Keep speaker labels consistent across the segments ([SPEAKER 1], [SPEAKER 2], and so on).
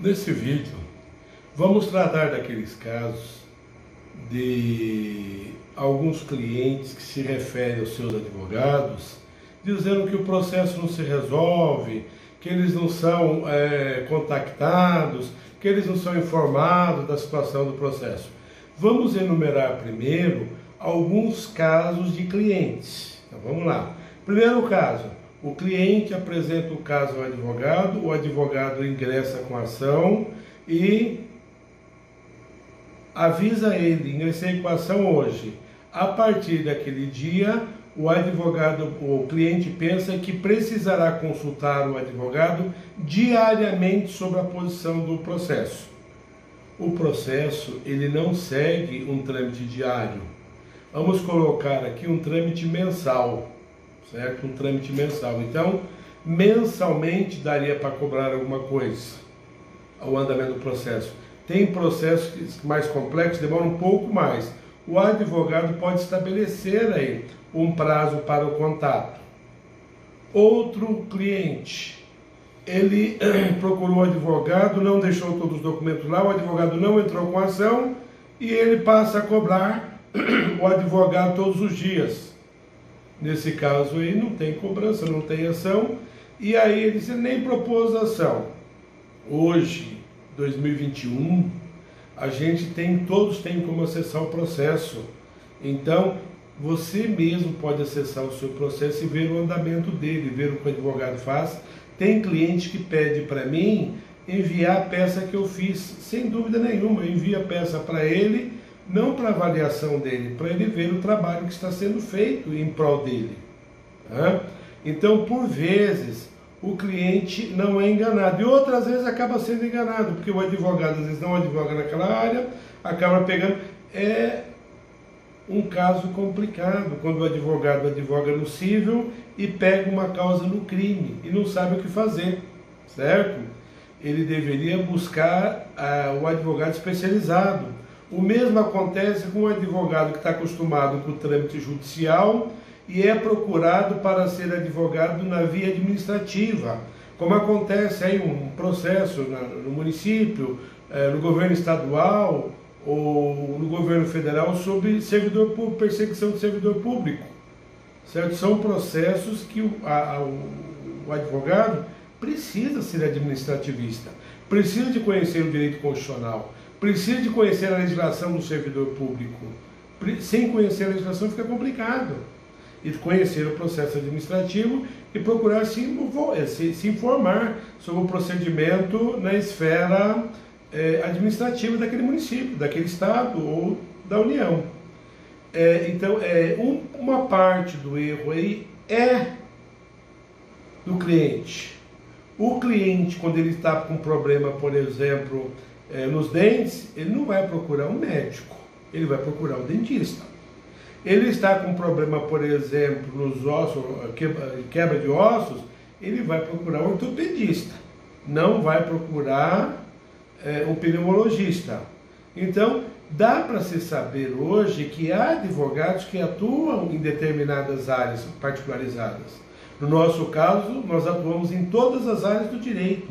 [SPEAKER 1] Nesse vídeo, vamos tratar daqueles casos de alguns clientes que se referem aos seus advogados, dizendo que o processo não se resolve, que eles não são contactados, que eles não são informados da situação do processo. Vamos enumerar primeiro alguns casos de clientes. Então vamos lá. Primeiro caso, o cliente apresenta o caso ao advogado, o advogado ingressa com a ação e avisa ele: ingressei com a ação hoje. A partir daquele dia, o cliente pensa que precisará consultar o advogado diariamente sobre a posição do processo. O processo, ele não segue um trâmite diário. Vamos colocar aqui um trâmite mensal, certo? Um trâmite mensal. Então, mensalmente daria para cobrar alguma coisa ao andamento do processo. Tem processos mais complexos, demora um pouco mais. O advogado pode estabelecer aí um prazo para o contato. Outro cliente, ele procurou o advogado, não deixou todos os documentos lá, o advogado não entrou com a ação e ele passa a cobrar o advogado todos os dias. Nesse caso aí não tem cobrança, não tem ação, e aí ele nem propôs a ação. Hoje, 2021, todos têm como acessar o processo. Então, você mesmo pode acessar o seu processo e ver o andamento dele, ver o que o advogado faz. Tem cliente que pede para mim enviar a peça que eu fiz, sem dúvida nenhuma, eu envio a peça para ele, não para avaliação dele, para ele ver o trabalho que está sendo feito em prol dele. Então, por vezes, o cliente não é enganado, e outras vezes acaba sendo enganado, porque o advogado às vezes não advoga naquela área, acaba pegando. É um caso complicado, quando o advogado advoga no civil e pega uma causa no crime e não sabe o que fazer, certo? Ele deveria buscar o advogado especializado. O mesmo acontece com o advogado que está acostumado com o trâmite judicial e é procurado para ser advogado na via administrativa, como acontece aí um processo no município, no governo estadual ou no governo federal sobre servidor público, perseguição de servidor público, certo? São processos que o advogado precisa ser administrativista, precisa de conhecer o direito constitucional, precisa de conhecer a legislação do servidor público. Sem conhecer a legislação fica complicado. E conhecer o processo administrativo e procurar se informar sobre o procedimento na esfera administrativa daquele município, daquele estado ou da União. Então, uma parte do erro aí é do cliente. O cliente, quando ele está com problema, por exemplo, nos dentes, ele não vai procurar um médico, ele vai procurar um dentista. Ele está com problema, por exemplo, nos ossos, quebra de ossos, ele vai procurar um ortopedista, não vai procurar um pneumologista. Então, dá para se saber hoje que há advogados que atuam em determinadas áreas particularizadas. No nosso caso, nós atuamos em todas as áreas do direito,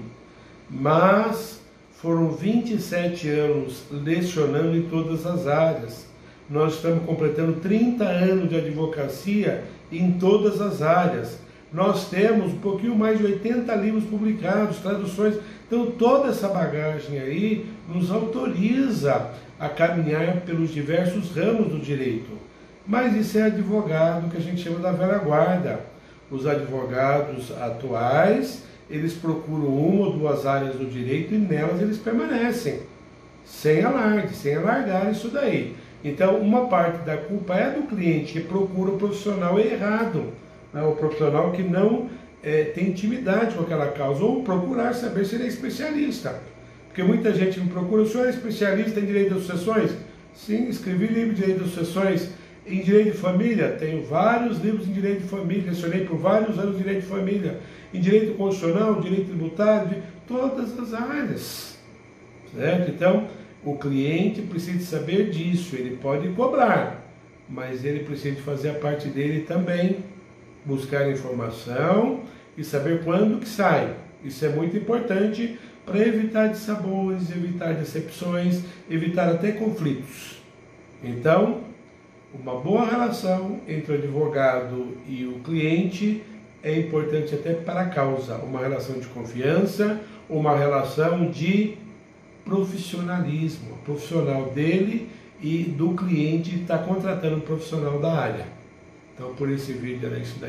[SPEAKER 1] mas foram 27 anos lecionando em todas as áreas. Nós estamos completando 30 anos de advocacia em todas as áreas. Nós temos um pouquinho mais de 80 livros publicados, traduções. Então, toda essa bagagem aí nos autoriza a caminhar pelos diversos ramos do direito. Mas isso é advogado que a gente chama da velha guarda. Os advogados atuais, eles procuram uma ou duas áreas do direito e nelas eles permanecem, sem alarde, sem alargar isso daí. Então, uma parte da culpa é do cliente que procura o profissional errado, né? O profissional que não tem intimidade com aquela causa, ou procurar saber se ele é especialista. Porque muita gente me procura: o senhor é especialista em direito das sucessões? Sim, escrevi livro de direito das sucessões. Em direito de família, tenho vários livros em direito de família, lecionei por vários anos direito de família. Em direito constitucional, direito tributário, de todas as áreas, certo? Então, o cliente precisa saber disso, ele pode cobrar, mas ele precisa fazer a parte dele também, buscar informação e saber quando que sai. Isso é muito importante para evitar dissabores, evitar decepções, evitar até conflitos. Então, uma boa relação entre o advogado e o cliente é importante até para a causa. Uma relação de confiança, uma relação de profissionalismo. O profissional dele e do cliente está contratando um profissional da área. Então, por esse vídeo era isso daí.